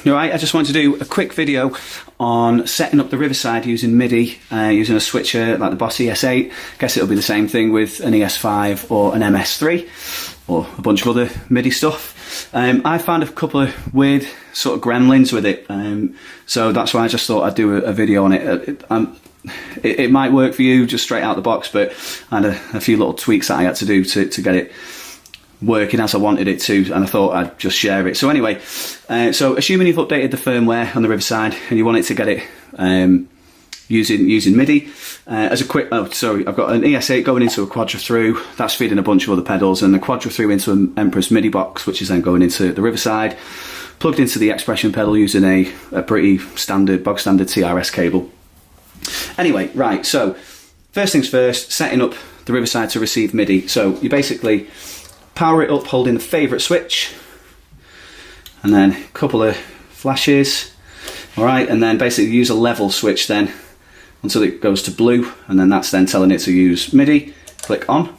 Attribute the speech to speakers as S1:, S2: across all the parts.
S1: Alright, I just wanted to do a quick video on setting up the Riverside using Midi, using a switcher like the Boss ES-8. Guess it'll be the same thing with an ES-5 or an MS3 or a bunch of other Midi stuff. I found a couple of weird sort of gremlins with it, so that's why I just thought I'd do a video on it. It might work for you just straight out the box, but I had a few little tweaks that I had to do to get it working as I wanted it to, and I thought I'd just share it. So anyway, so assuming you've updated the firmware on the Riverside and you want it to get it using Midi, as a quick, I've got an ES-8 going into a Quadra through, that's feeding a bunch of other pedals, and the Quadra through into an Empress Midi box, which is then going into the Riverside, plugged into the expression pedal using a pretty standard, bog standard TRS cable. Anyway, right, so first things first, setting up the Riverside to receive Midi. So you basically power it up holding the favourite switch, and then a couple of flashes, alright, and then basically use a level switch then until it goes to blue, and then that's then telling it to use Midi. Click on.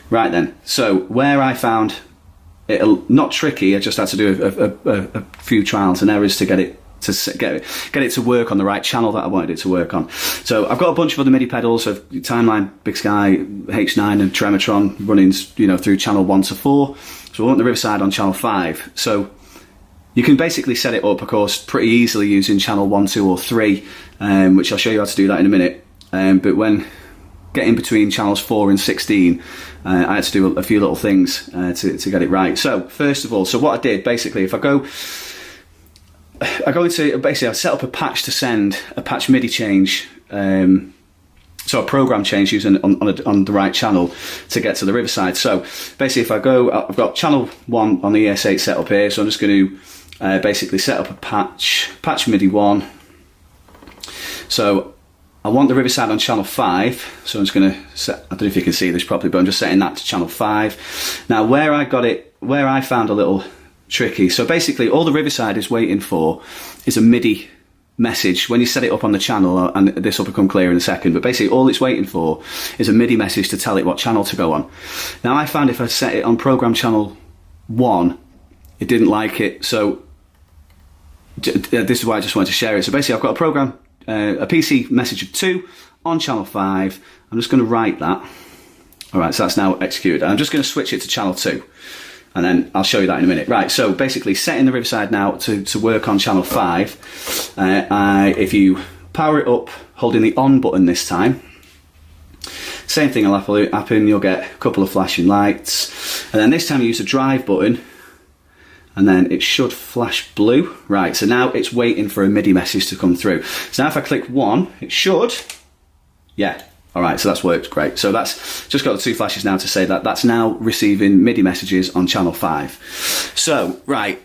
S1: Right then, so where I found it not tricky, I just had to do a few trials and errors to get it to work on the right channel that I wanted it to work on. So I've got a bunch of other Midi pedals of Timeline, Big Sky, H9 and Trematron running, you know, through channel 1 to 4. So I want the Riverside on channel 5. So you can basically set it up, of course, pretty easily using channel 1, 2 or 3, which I'll show you how to do that in a minute. But when getting between channels 4 and 16, I had to do a few little things to get it right. So first of all, so what I did basically, if I go into, basically I set up a patch to send a patch Midi change, so a program change using on the right channel to get to the Riverside. So basically if I go, I've got channel 1 on the ES-8 set up here, so I'm just going to basically set up a patch Midi 1. So I want the Riverside on channel 5, so I'm just going to set, I don't know if you can see this properly, but I'm just setting that to channel 5. Now where I found a little tricky, so basically all the Riverside is waiting for is a Midi message when you set it up on the channel, and this will become clear in a second, but basically all it's waiting for is a Midi message to tell it what channel to go on. Now I found if I set it on program channel 1, it didn't like it, so this is why I just wanted to share it. So basically I've got a program, a PC message of 2 on channel 5. I'm just going to write that. Alright, so that's now executed. I'm just going to switch it to channel 2. And then I'll show you that in a minute. Right, so basically setting the Riverside now to work on channel 5. If you power it up holding the on button this time, same thing will happen, you'll get a couple of flashing lights. And then this time you use the drive button, and then it should flash blue. Right, so now it's waiting for a Midi message to come through. So now if I click 1, it should, yeah. Alright, so that's worked great. So that's just got the 2 flashes now to say that that's now receiving Midi messages on channel 5. So, right,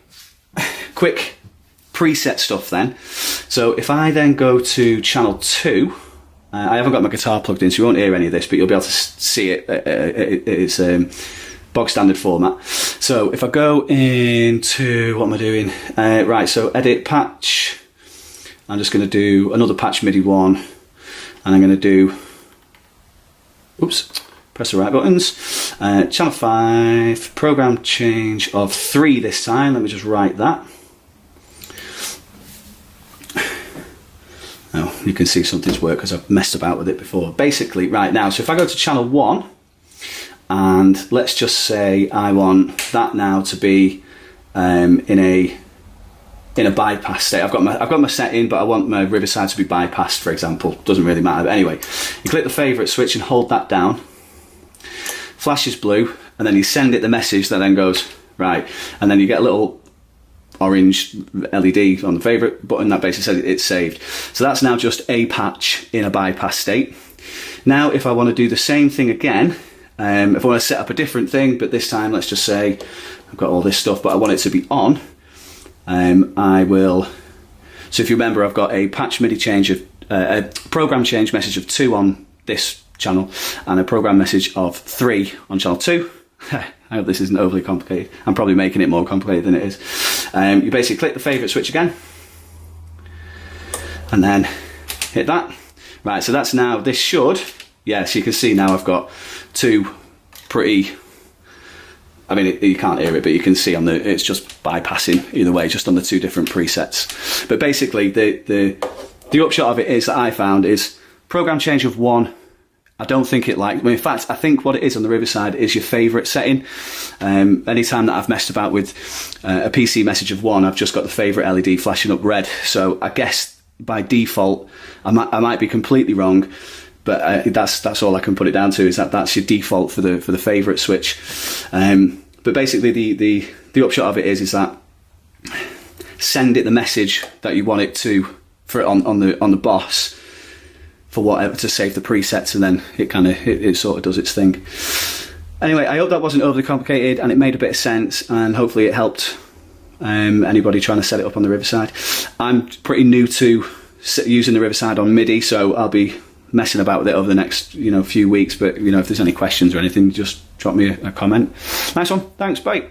S1: quick preset stuff then. So if I then go to channel 2, I haven't got my guitar plugged in, so you won't hear any of this, but you'll be able to see it. It's bog standard format. So if I go into, what am I doing? Right, so edit patch. I'm just going to do another patch Midi 1, and I'm going to do, oops, press the right buttons. Channel 5, program change of 3 this time. Let me just write that. Oh, you can see something's worked because I've messed about with it before. Basically, right now, so if I go to channel 1, and let's just say I want that now to be in a bypass state. I've got my setting, but I want my Riverside to be bypassed, for example. Doesn't really matter. But anyway, you click the favourite switch and hold that down. Flashes blue, and then you send it the message that then goes right, and then you get a little orange LED on the favourite button that basically says it's saved. So that's now just a patch in a bypass state. Now, if I want to do the same thing again, if I want to set up a different thing, but this time let's just say I've got all this stuff, but I want it to be on. I will, so if you remember, I've got a patch Midi change of, a program change message of 2 on this channel, and a program message of 3 on channel 2. I hope this isn't overly complicated. I'm probably making it more complicated than it is. You basically click the favourite switch again, and then hit that. Right, so that's now, this should, yes, you can see now I've got 2 pretty I mean, you can't hear it, but you can see it's just bypassing either way, just on the two different presets. But basically, the upshot of it is that I found is program change of 1. I don't think it in fact, I think what it is on the Riverside is your favourite setting. Anytime that I've messed about with a PC message of 1, I've just got the favourite LED flashing up red. So I guess by default, I might be completely wrong, but that's all I can put it down to, is that's your default for the favourite switch. But basically, the upshot of it is that send it the message that you want it to for on the boss, for whatever, to save the presets, and then it sort of does its thing. Anyway, I hope that wasn't overly complicated and it made a bit of sense, and hopefully it helped anybody trying to set it up on the Riverside. I'm pretty new to using the Riverside on Midi, so I'll be messing about with it over the next few weeks. But if there's any questions or anything, just drop me a comment. Nice one. Thanks. Bye.